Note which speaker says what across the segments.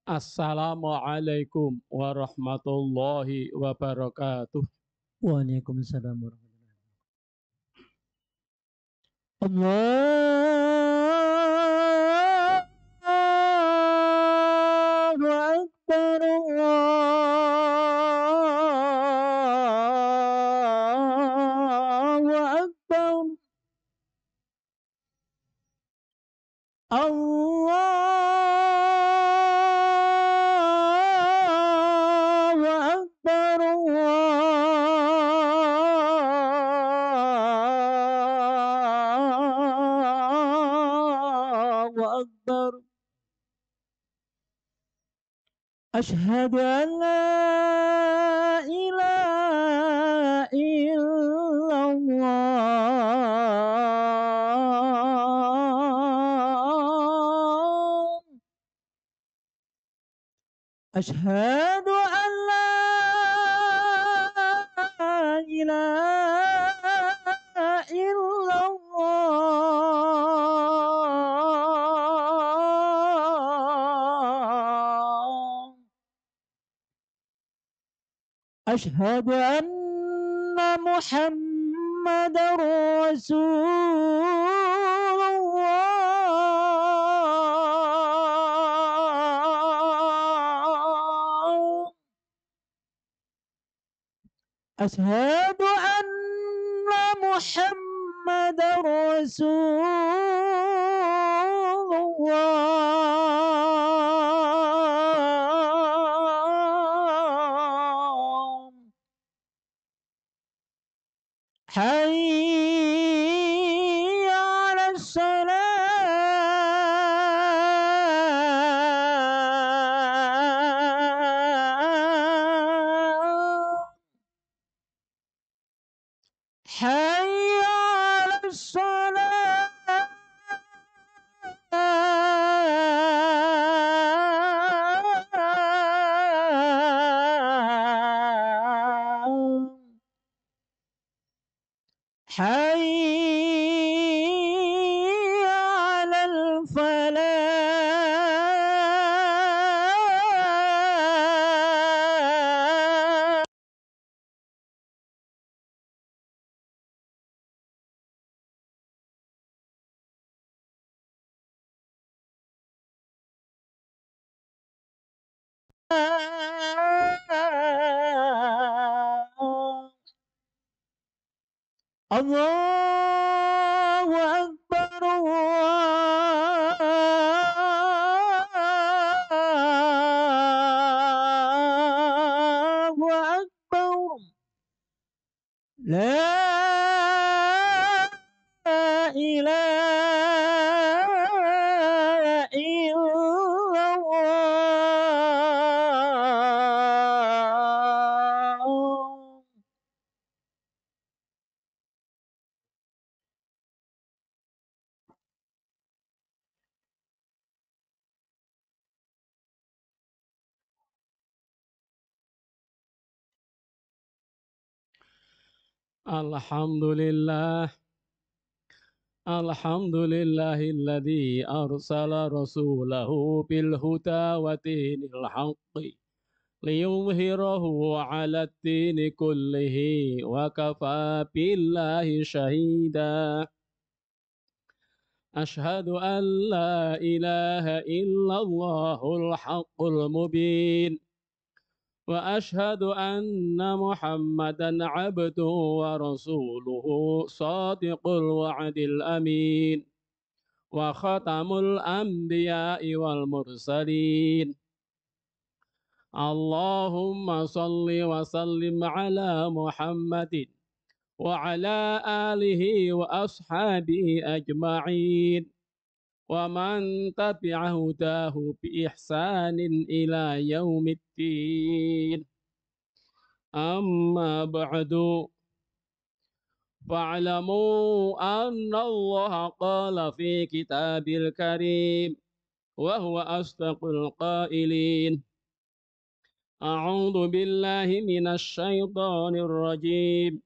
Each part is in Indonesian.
Speaker 1: Assalamualaikum warahmatullahi wabarakatuh.
Speaker 2: Waalaikumsalam warahmatullahi wabarakatuh. Allahu Akbar, Allahu Akbar, Allahu Akbar, Allahu Akbar. أشهد أن لا إله إلا الله. أشهد أن لا إله إلا الله. أشهد أن محمدا رسول الله. أشهد أن محمدا رسول الله. حي على الصلاة. حي على الصلاة. حي على الفلاح. الله أكبر، الله أكبر. لا إله إلا الله.
Speaker 1: Alhamdulillah. Alhamdulillahilladzi arsala rasulahu bil huda wa dinil haqqi liyuzhirahu 'ala ad-dini kullihi wa kafa billahi shahida. Ashhadu an la ilaha illallahul haqqul mubin. وأشهد أن محمدا عبده ورسوله صادق الوعد الأمين وختم الأنبياء والمرسلين. اللهم صل وسلم على محمد وعلى آله وأصحابه أجمعين ومن تبع هداه بإحسان إلى يوم الدين. أما بعد فاعلموا أن الله قال في كتاب الكريم وهو أصدق القائلين: أعوذ بالله من الشيطان الرجيم.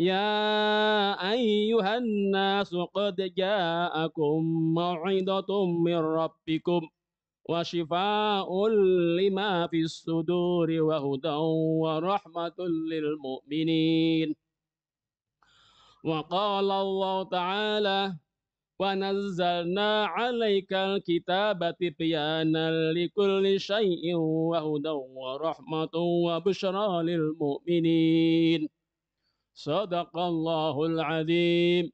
Speaker 1: يا أيها الناس قد جاءكم موعظة من ربكم wa syifaa'un lima fis suduri wa hudan wa rahmatul lil mu'minin. Wa qala Allah Ta'ala wa nazzalna 'alaikal kitaba tibyanan likulli syai'in wa hudan wa rahmatun wa busyra lil mu'minin. Shadaqallahul 'adzim.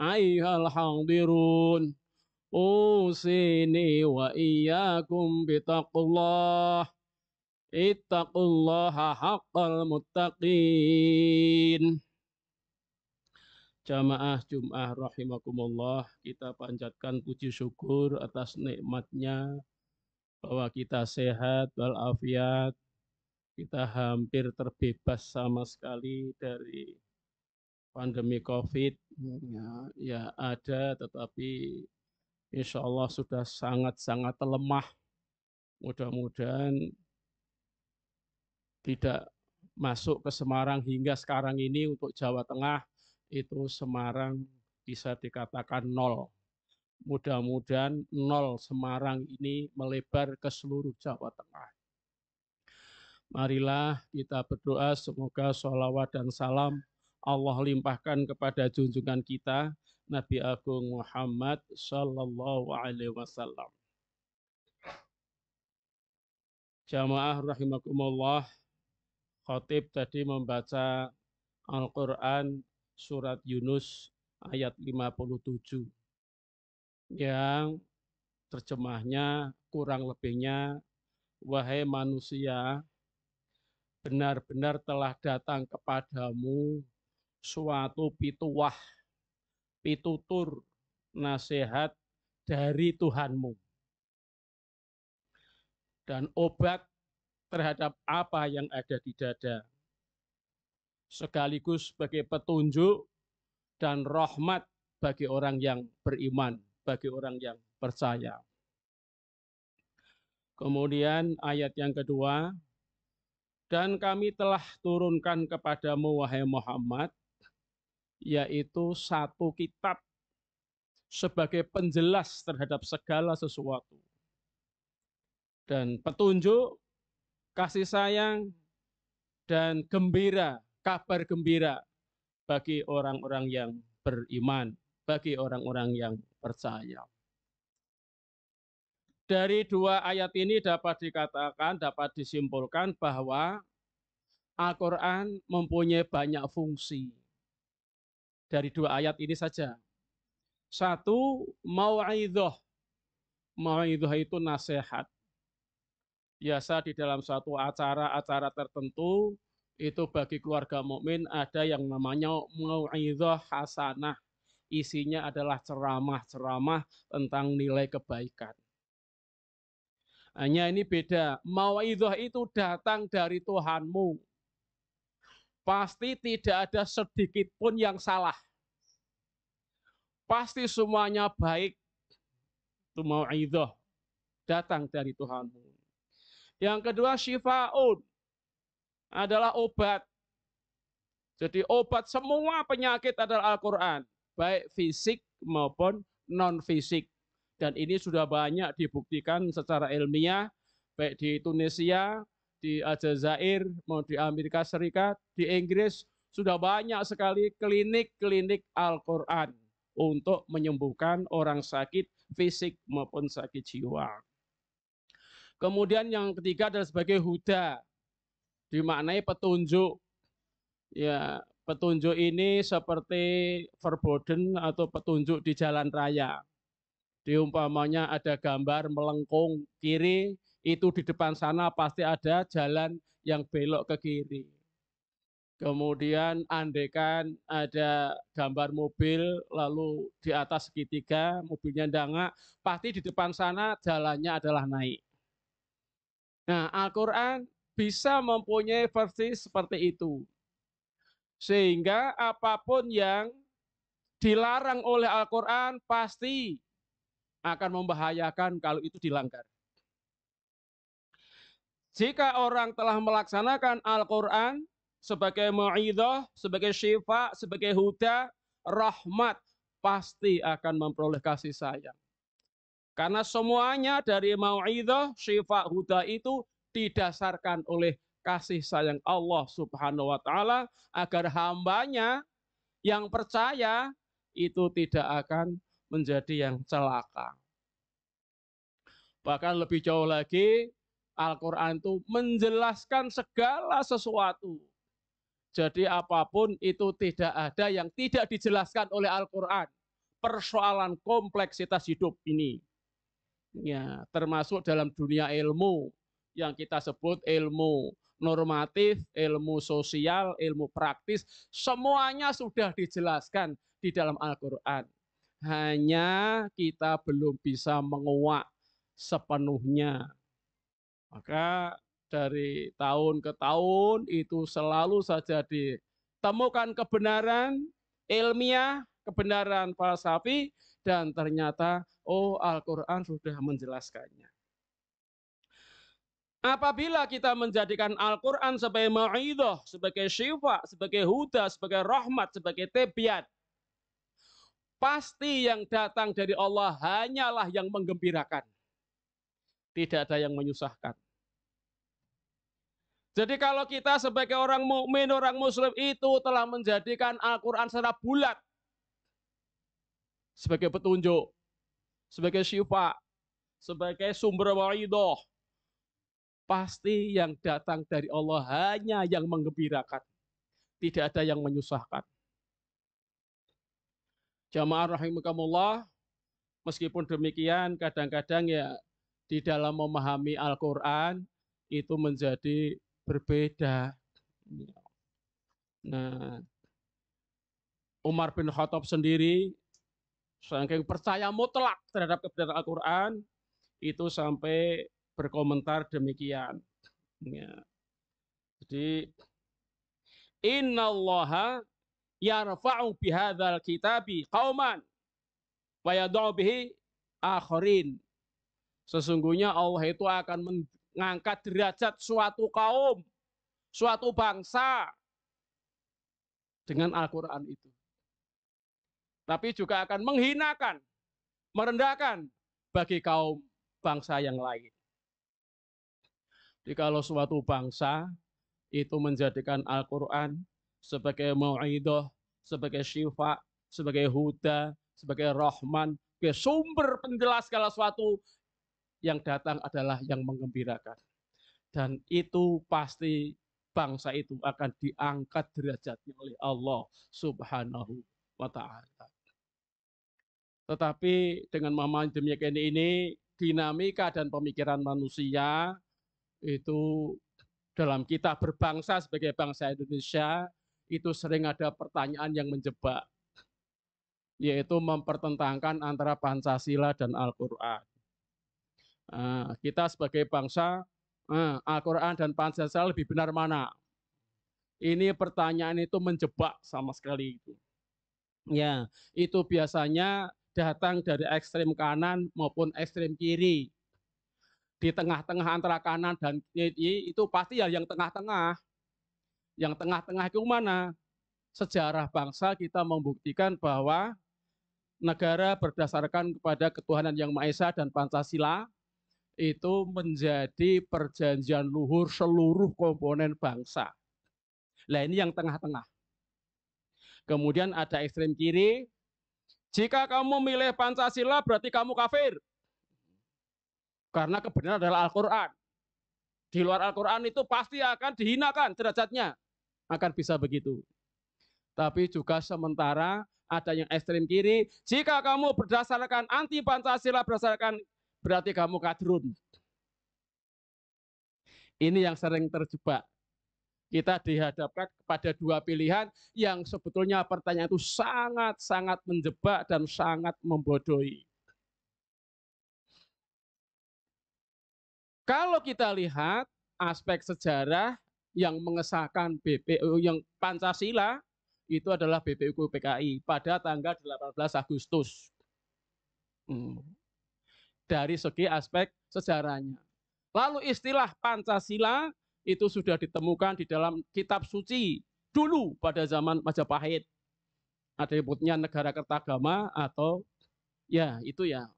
Speaker 1: Ayyuhal hadirun, usini wa iyyakum bitaqullah. Ittaqullaha haqqal muttaqin. Jamaah Jum'ah rahimakumullah, kita panjatkan puji syukur atas nikmatnya bahwa kita sehat walafiat, kita hampir terbebas sama sekali dari pandemi COVID. Ya ada, tetapi insya Allah sudah sangat-sangat lemah. Mudah-mudahan tidak masuk ke Semarang hingga sekarang ini. Untuk Jawa Tengah itu Semarang bisa dikatakan nol. Mudah-mudahan nol Semarang ini melebar ke seluruh Jawa Tengah. Marilah kita berdoa semoga sholawat dan salam Allah limpahkan kepada junjungan kita Nabi Agung Muhammad Sallallahu Alaihi Wasallam. Jamaah rahimakumullah, khatib tadi membaca Al-Quran surat Yunus ayat 57 yang terjemahnya kurang lebihnya, wahai manusia, benar-benar telah datang kepadamu suatu pituwah, pitutur, nasihat dari Tuhanmu dan obat terhadap apa yang ada di dada, sekaligus sebagai petunjuk dan rahmat bagi orang yang beriman, bagi orang yang percaya. Kemudian ayat yang kedua, dan kami telah turunkan kepadamu wahai Muhammad, yaitu satu kitab sebagai penjelas terhadap segala sesuatu. Dan petunjuk, kasih sayang, dan gembira, kabar gembira bagi orang-orang yang beriman, bagi orang-orang yang percaya. Dari dua ayat ini dapat dikatakan, dapat disimpulkan bahwa Al-Quran mempunyai banyak fungsi. Dari dua ayat ini saja. Satu, mau'idhah. Mau'idhah itu nasihat. Biasa di dalam suatu acara-acara tertentu, itu bagi keluarga mukmin ada yang namanya mau'idhah hasanah. Isinya adalah ceramah-ceramah tentang nilai kebaikan. Hanya ini beda, mau'idhah itu datang dari Tuhanmu. Pasti tidak ada sedikit pun yang salah. Pasti semuanya baik. Itu mau'idhah datang dari Tuhanmu. Yang kedua, syifa'un adalah obat. Jadi obat semua penyakit adalah Al-Quran, baik fisik maupun non-fisik. Dan ini sudah banyak dibuktikan secara ilmiah, baik di Tunisia, di Aljazair, mau di Amerika Serikat, di Inggris, sudah banyak sekali klinik-klinik Al-Quran untuk menyembuhkan orang sakit fisik maupun sakit jiwa. Kemudian yang ketiga adalah sebagai huda, dimaknai petunjuk. Ya, petunjuk ini seperti verboten atau petunjuk di jalan raya. Diumpamanya ada gambar melengkung kiri, itu di depan sana pasti ada jalan yang belok ke kiri. Kemudian andekan ada gambar mobil, lalu di atas segitiga, mobilnya ndangak, pasti di depan sana jalannya adalah naik. Nah, Al-Quran bisa mempunyai versi seperti itu. Sehingga apapun yang dilarang oleh Al-Quran pasti akan membahayakan kalau itu dilanggar. Jika orang telah melaksanakan Al-Quran sebagai mau'idhah, sebagai syifa, sebagai huda, rahmat, pasti akan memperoleh kasih sayang. Karena semuanya dari mau'idhah, syifa, huda itu didasarkan oleh kasih sayang Allah Subhanahu wa taala agar hambanya yang percaya itu tidak akan menjadi yang celaka. Bahkan lebih jauh lagi, Al-Quran itu menjelaskan segala sesuatu. Jadi apapun itu tidak ada yang tidak dijelaskan oleh Al-Quran. Persoalan kompleksitas hidup ini. Ya, termasuk dalam dunia ilmu yang kita sebut ilmu normatif, ilmu sosial, ilmu praktis, semuanya sudah dijelaskan di dalam Al-Quran. Hanya kita belum bisa menguak sepenuhnya. Maka dari tahun ke tahun itu selalu saja ditemukan kebenaran ilmiah, kebenaran falsafi, dan ternyata Al-Quran sudah menjelaskannya. Apabila kita menjadikan Al-Quran sebagai mau'idhah, sebagai syifa, sebagai huda, sebagai rahmat, sebagai tebiat, pasti yang datang dari Allah hanyalah yang menggembirakan. Tidak ada yang menyusahkan. Jadi kalau kita sebagai orang mukmin, orang muslim itu telah menjadikan Al-Quran secara bulat sebagai petunjuk, sebagai syifa, sebagai sumber mau'idhah, pasti yang datang dari Allah hanya yang menggembirakan. Tidak ada yang menyusahkan. Jamaah rahimakumullah, meskipun demikian kadang-kadang ya di dalam memahami Al-Quran itu menjadi berbeda. Nah, Umar bin Khattab sendiri saking percaya mutlak terhadap kebenaran Al-Quran itu sampai berkomentar demikian. Ya. Jadi innallaha yarfa'u bihadzal kitabi qauman wa yad'u bihi akharin. Sesungguhnya Allah itu akan mengangkat derajat suatu kaum, suatu bangsa dengan Al-Quran itu. Tapi juga akan menghinakan, merendahkan bagi kaum bangsa yang lain. Jadi kalau suatu bangsa itu menjadikan Al-Quran sebagai mau'idhah, sebagai syifa, sebagai huda, sebagai rahman, sebagai sumber penjelas segala sesuatu, yang datang adalah yang menggembirakan. Dan itu pasti bangsa itu akan diangkat derajatnya oleh Allah Subhanahu wa ta'ala. Tetapi dengan memahami demikian ini, dinamika dan pemikiran manusia itu dalam kita berbangsa sebagai bangsa Indonesia itu sering ada pertanyaan yang menjebak, yaitu mempertentangkan antara Pancasila dan Al-Quran. Kita sebagai bangsa, Al-Quran dan Pancasila lebih benar mana? Ini pertanyaan itu menjebak sama sekali itu. Ya, itu biasanya datang dari ekstrem kanan maupun ekstrem kiri. Di tengah-tengah antara kanan dan kiri itu pasti ya yang tengah-tengah. Yang tengah-tengah itu mana? Sejarah bangsa kita membuktikan bahwa negara berdasarkan kepada ketuhanan yang Maha Esa dan Pancasila itu menjadi perjanjian luhur seluruh komponen bangsa. Nah ini yang tengah-tengah. Kemudian ada ekstrem kiri. Jika kamu milih Pancasila berarti kamu kafir. Karena kebenaran adalah Al-Quran. Di luar Al-Quran itu pasti akan dihinakan derajatnya. Akan bisa begitu. Tapi juga sementara ada yang ekstrem kiri. Jika kamu berdasarkan anti Pancasila berdasarkan berarti kamu kadrun. Ini yang sering terjebak. Kita dihadapkan kepada dua pilihan yang sebetulnya pertanyaan itu sangat-sangat menjebak dan sangat membodohi. Kalau kita lihat aspek sejarah yang mengesahkan BPU yang Pancasila itu adalah BPUK PKI pada tanggal 18 Agustus. Dari segi aspek sejarahnya. Lalu istilah Pancasila itu sudah ditemukan di dalam kitab suci dulu pada zaman Majapahit. Ada yang sebutnya negara kertagama atau ya itu ya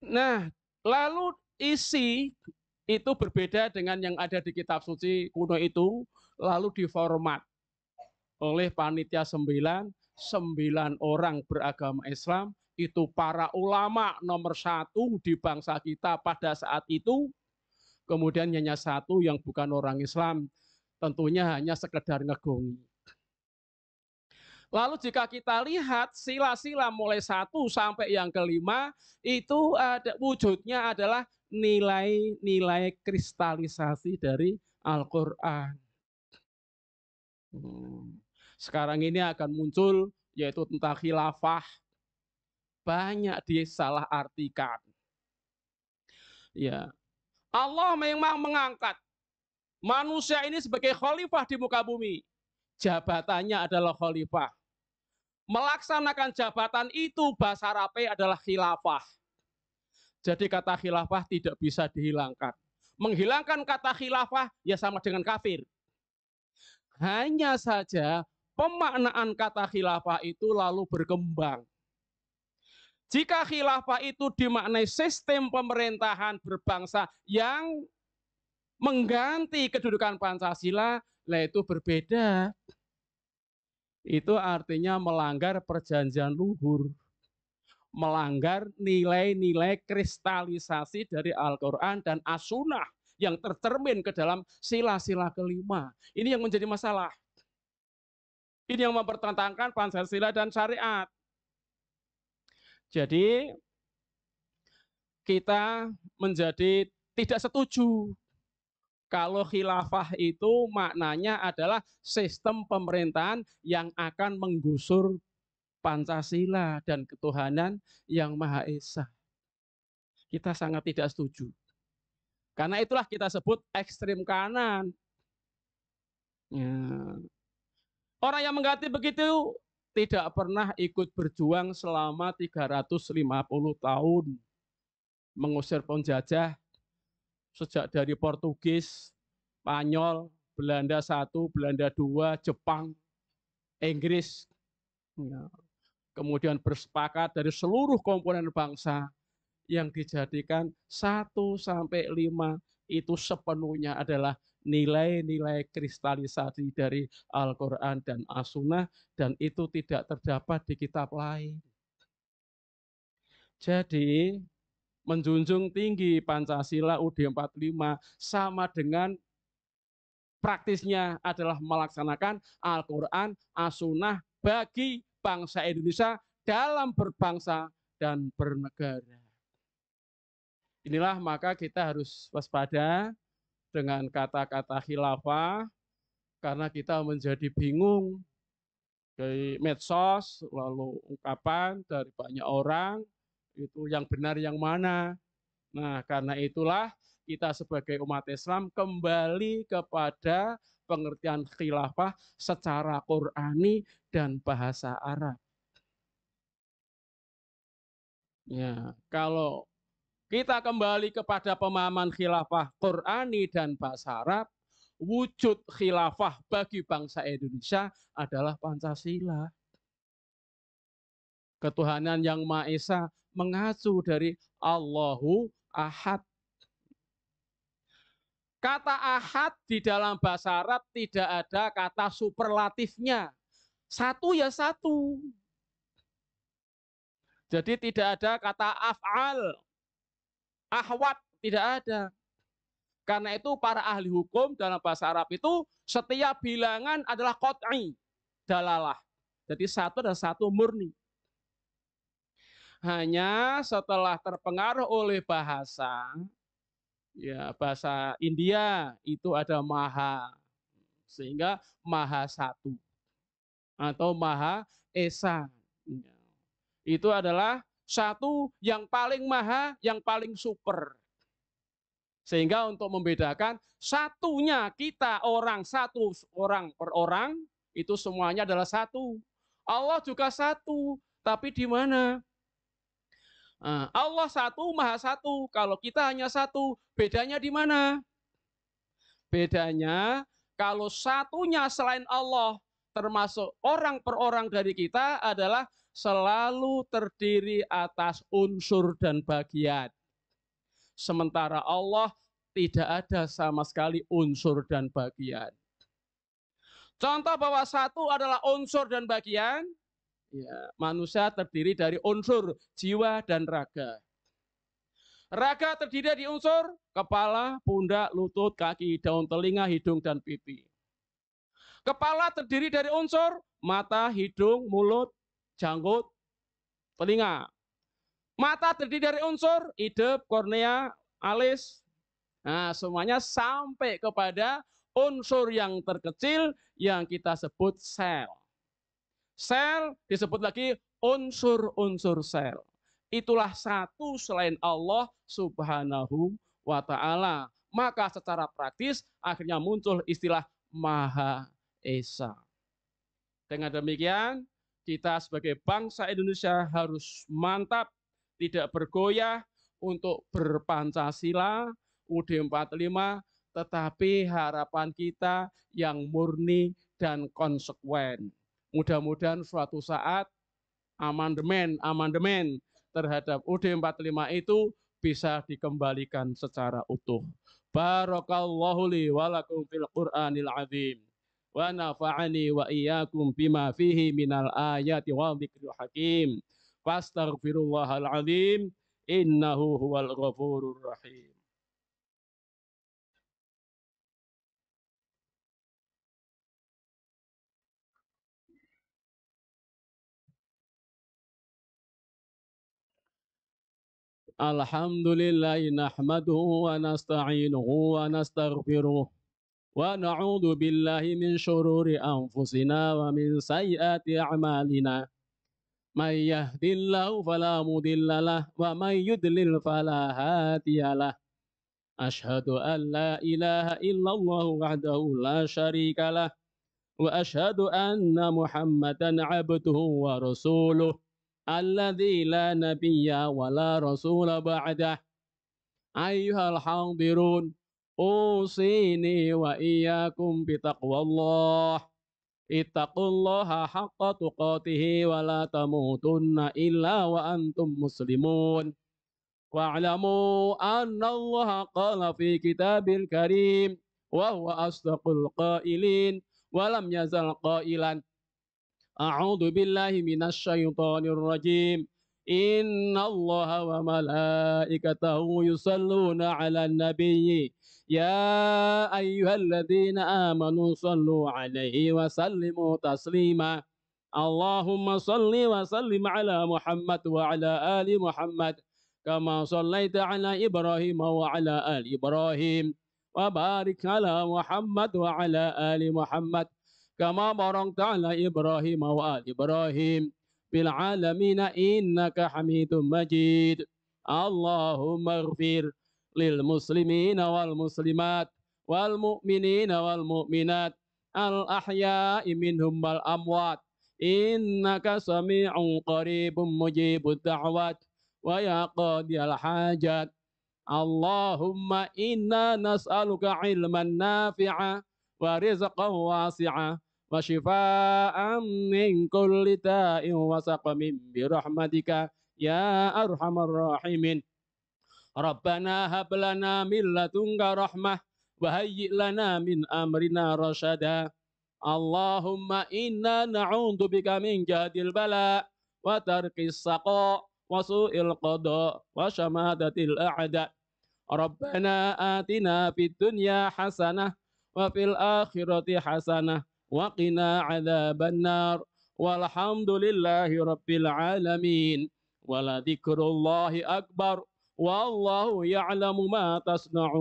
Speaker 1: Nah, lalu isi itu berbeda dengan yang ada di kitab suci kuno itu, lalu diformat oleh panitia 9 orang beragama Islam, itu para ulama nomor 1 di bangsa kita pada saat itu, kemudian hanya 1 yang bukan orang Islam, tentunya hanya sekedar ngegongi. Lalu jika kita lihat sila-sila mulai 1 sampai yang ke-5, itu wujudnya adalah nilai-nilai kristalisasi dari Al-Quran. Sekarang ini akan muncul yaitu tentang khilafah, banyak disalahartikan. Ya, Allah memang mengangkat manusia ini sebagai khalifah di muka bumi. Jabatannya adalah khalifah. Melaksanakan jabatan itu bahasa Arabnya adalah khilafah. Jadi kata khilafah tidak bisa dihilangkan. Menghilangkan kata khilafah ya sama dengan kafir. Hanya saja pemaknaan kata khilafah itu lalu berkembang. Jika khilafah itu dimaknai sistem pemerintahan berbangsa yang mengganti kedudukan Pancasila, lah itu berbeda. Itu artinya melanggar perjanjian luhur, melanggar nilai-nilai kristalisasi dari Al-Quran dan As-Sunnah yang tercermin ke dalam sila-sila ke-5. Ini yang menjadi masalah. Ini yang mempertentangkan Pancasila dan syariat. Jadi kita menjadi tidak setuju kalau khilafah itu maknanya adalah sistem pemerintahan yang akan menggusur Pancasila dan ketuhanan yang Maha Esa. Kita sangat tidak setuju. Karena itulah kita sebut ekstrem kanan. Ya. Orang yang mengganti begitu tidak pernah ikut berjuang selama 350 tahun. Mengusir penjajah sejak dari Portugis, Spanyol, Belanda 1, Belanda 2, Jepang, Inggris. Ya. Kemudian bersepakat dari seluruh komponen bangsa yang dijadikan 1 sampai 5 itu sepenuhnya adalah nilai-nilai kristalisasi dari Al-Quran dan As-Sunnah, dan itu tidak terdapat di kitab lain. Jadi menjunjung tinggi Pancasila UUD 45 sama dengan praktisnya adalah melaksanakan Al-Quran, As-Sunnah bagi bangsa Indonesia dalam berbangsa dan bernegara. Inilah maka kita harus waspada dengan kata-kata khilafah, karena kita menjadi bingung dari medsos, lalu ungkapan dari banyak orang, itu yang benar yang mana. Nah, karena itulah kita sebagai umat Islam kembali kepada pengertian khilafah secara Qur'ani dan bahasa Arab. Ya, kalau kita kembali kepada pemahaman khilafah Qur'ani dan bahasa Arab, wujud khilafah bagi bangsa Indonesia adalah Pancasila. Ketuhanan yang Maha Esa mengacu dari Allahu Ahad. Kata ahad di dalam bahasa Arab tidak ada kata superlatifnya. 1 ya 1. Jadi tidak ada kata af'al, ahwat, tidak ada. Karena itu para ahli hukum dalam bahasa Arab itu setiap bilangan adalah qat'i, dalalah. Jadi 1 adalah 1 murni. Hanya setelah terpengaruh oleh bahasa, ya bahasa India itu ada maha, sehingga maha 1 atau maha esa. Itu adalah 1 yang paling maha, yang paling super. Sehingga untuk membedakan satunya kita orang 1 orang per orang itu semuanya adalah 1. Allah juga 1, tapi di mana? Allah 1, Maha 1. Kalau kita hanya 1, bedanya di mana? Bedanya kalau satunya selain Allah, termasuk orang per orang dari kita adalah selalu terdiri atas unsur dan bagian. Sementara Allah tidak ada sama sekali unsur dan bagian. Contoh bahwa satu adalah unsur dan bagian, ya, manusia terdiri dari unsur jiwa dan raga. Raga terdiri dari unsur kepala, pundak, lutut, kaki, daun telinga, hidung, dan pipi. Kepala terdiri dari unsur mata, hidung, mulut, janggut, telinga. Mata terdiri dari unsur hidung, kornea, alis. Nah, semuanya sampai kepada unsur yang terkecil yang kita sebut sel. Sel disebut lagi unsur-unsur sel. Itulah satu selain Allah Subhanahu wa Ta'ala. Maka secara praktis akhirnya muncul istilah Maha Esa. Dengan demikian, kita sebagai bangsa Indonesia harus mantap, tidak bergoyah untuk berpancasila, UUD 45, tetapi harapan kita yang murni dan konsekuen. Mudah-mudahan suatu saat amandemen terhadap UUD 45 itu bisa dikembalikan secara utuh. Barakallahu li wa lakum fil Qur'anil azim. Wa nafa'ani wa iyyakum bima fihi minal ayati wa dzikril hakim. Fastaghfirullahal azim innahu huwal ghafurur rahim. Alhamdulillahi nahmaduhu wa nasta'inuhu wa nastaghfiruh. ونعوذ بالله من شرور أنفسنا ومن سيئات أعمالنا من يهد الله فلا مضل له ومن يضلل فلا هادي له أشهد أن لا إله إلا الله وحده لا شريك له وأشهد أن محمدا عبده ورسوله الذي لا نبي ولا رسول بعده أيها الحاضرون أوصيني وإياكم بتقوى الله اتقوا الله حق تقاته ولا تموتن إلا وأنتم مسلمون واعلموا أن الله قال في كتاب الكريم وهو أصدق القائلين ولم يزل قائلا أعوذ بالله من الشيطان الرجيم إن الله وملائكته يصلون على النبي يا أيها الذين آمنوا صلوا عليه وسلموا تسليما اللهم صل وسلم على محمد وعلى آل محمد كما صليت على إبراهيم وعلى آل إبراهيم وبارك على محمد وعلى آل محمد كما باركت على إبراهيم وآل إبراهيم في العالمين إنك حميد مجيد اللهم اغفر للمسلمين والمسلمات والمؤمنين والمؤمنات الأحياء منهم والأموات إنك سميع قريب مجيب الدعوات ويا قاضي الحاجات اللهم إنا نسألك علما نافعا ورزقا واسعا وشفاء من كل داء وسقم برحمتك يا أرحم الراحمين ربنا هب لنا من لدنك رحمة وهيئ لنا من أمرنا رشدا اللهم إنا نعوذ بك من جهد البلاء وترك السقاء وسوء القضاء وشماتة الأعداء ربنا آتنا في الدنيا حسنة وفي الآخرة حسنة وقنا عذاب النار والحمد لله رب العالمين ولذكر الله أكبر والله يعلم ما تصنعون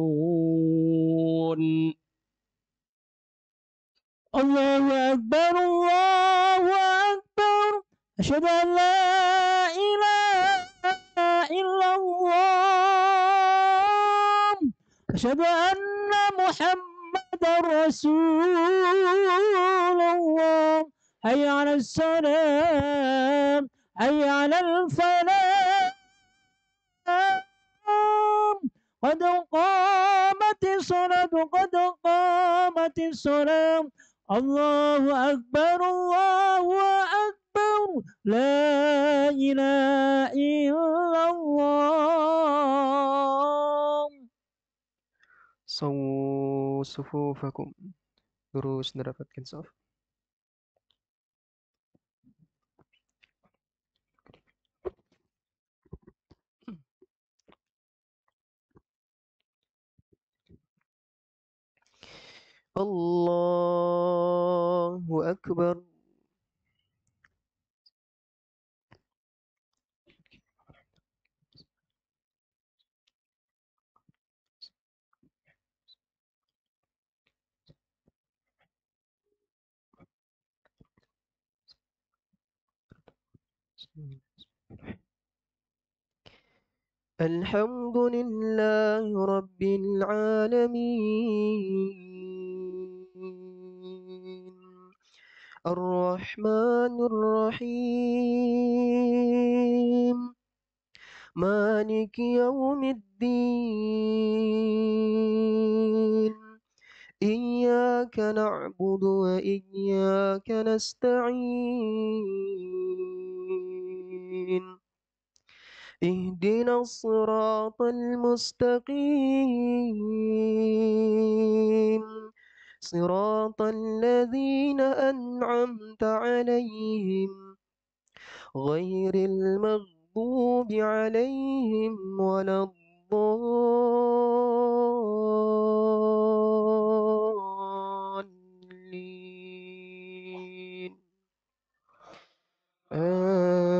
Speaker 2: الله أكبر الله أكبر أشهد أن لا إله إلا الله أشهد أن محمدا رسول الله حي على السلام حي على الفلاح قد قامت الصلاة قد قامت الصلاة الله أكبر الله أكبر لا إله إلا الله.
Speaker 3: Sawu sufufakum. Lurus mendapatkan saf. Allahu Akbar. الحمد لله رب العالمين الرحمن الرحيم مالك يوم الدين إياك نعبد وإياك نستعين اهدنا الصراط المستقيم صراط الذين أنعمت عليهم غير المغضوب عليهم ولا الضالين آمين.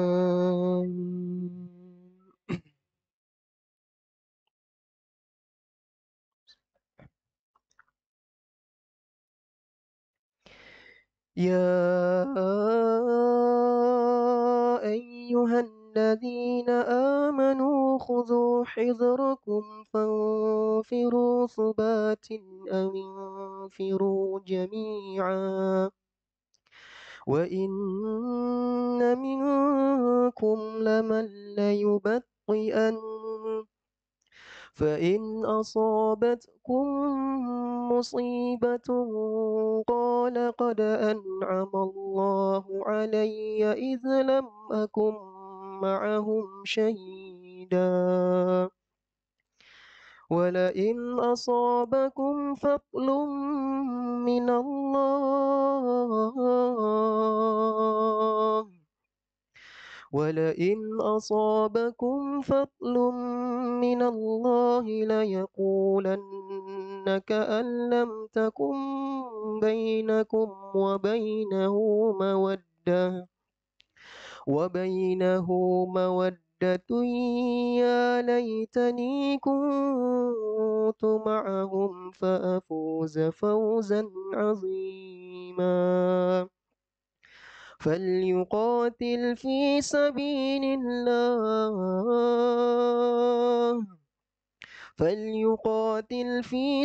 Speaker 3: يا أيها الذين آمنوا خذوا حذركم فانفروا ثبات أو انفروا جميعا وإن منكم لمن ليبطئن فإن أصابتكم مصيبة قال قد أنعم الله علي إذ لم أكن معهم شهيدا ولئن أصابكم فضل من الله ولئن أصابكم فضل من الله ليقولن كأن لم تكن بينكم وبينه مودة يا ليتني كنت معهم فأفوز فوزا عظيما فليقاتل في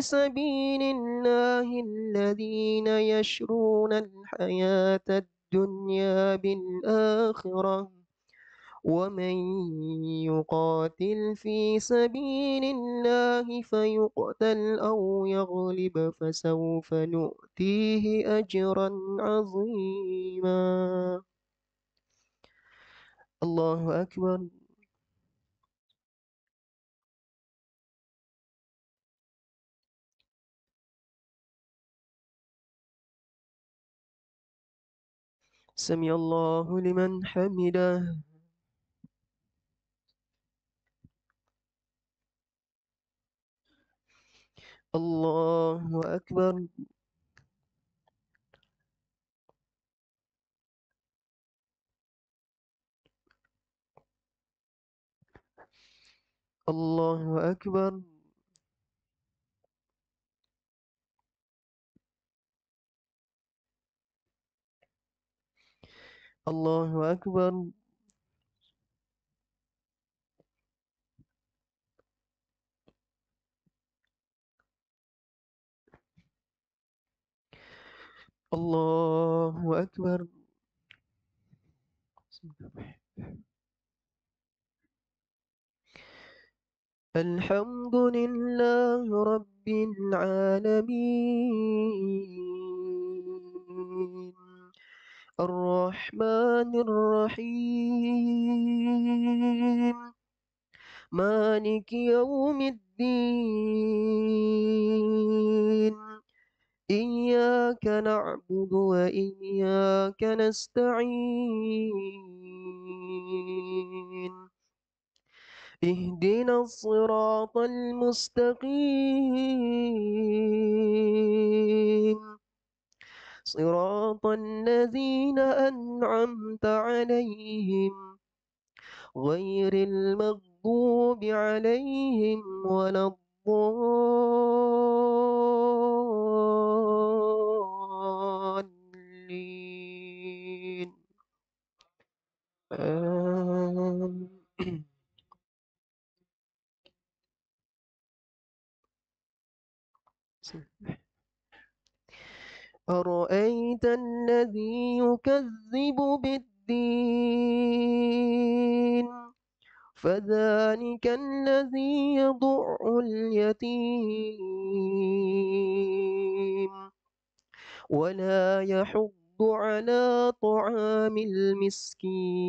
Speaker 3: سبيل الله الذين يشرون الحياة الدنيا بالآخرة ومن يقاتل في سبيل الله فيقتل أو يغلب فسوف نؤتيه أجرا عظيما الله أكبر سمع الله لمن حمده الله أكبر الله أكبر الله أكبر الله أكبر الحمد لله رب العالمين الرحمن الرحيم مالك يوم الدين إياك نعبد وإياك نستعين اهدنا الصراط المستقيم صراط الذين أنعمت عليهم غير المغضوب عليهم ولا الضالين آمين. أرأيت الذي يكذب بالدين فذلك الذي يضع اليتيم ولا يحض على طعام المسكين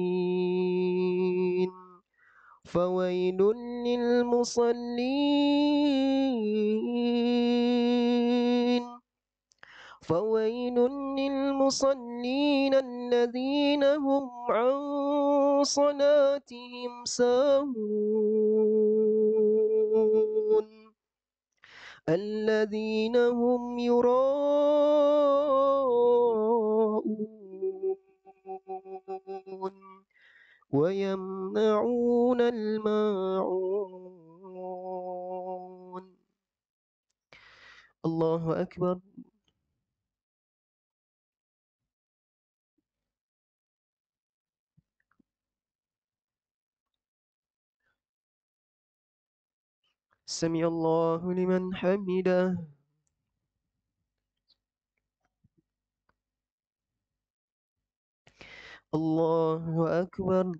Speaker 3: فويل للمصلين الذين هم عن صلاتهم ساهون الذين هم يراءون ويمنعون الماعون الله أكبر سمع الله لمن حمده الله أكبر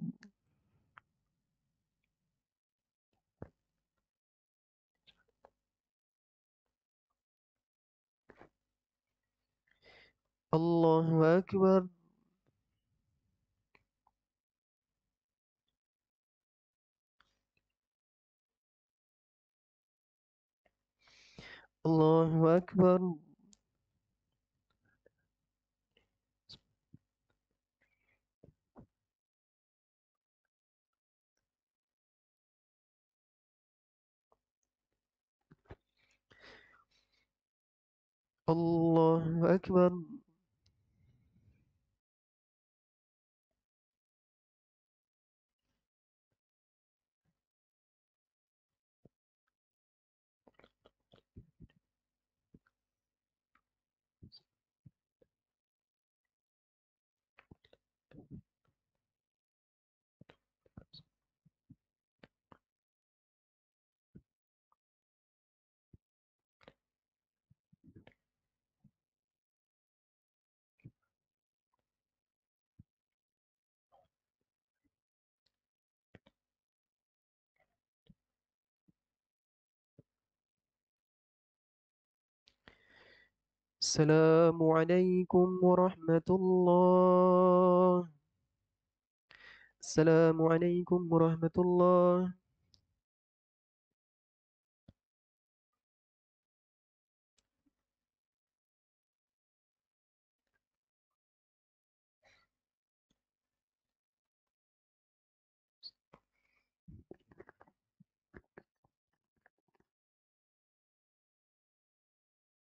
Speaker 3: الله أكبر الله أكبر الله أكبر السلام عليكم ورحمة الله السلام عليكم ورحمة الله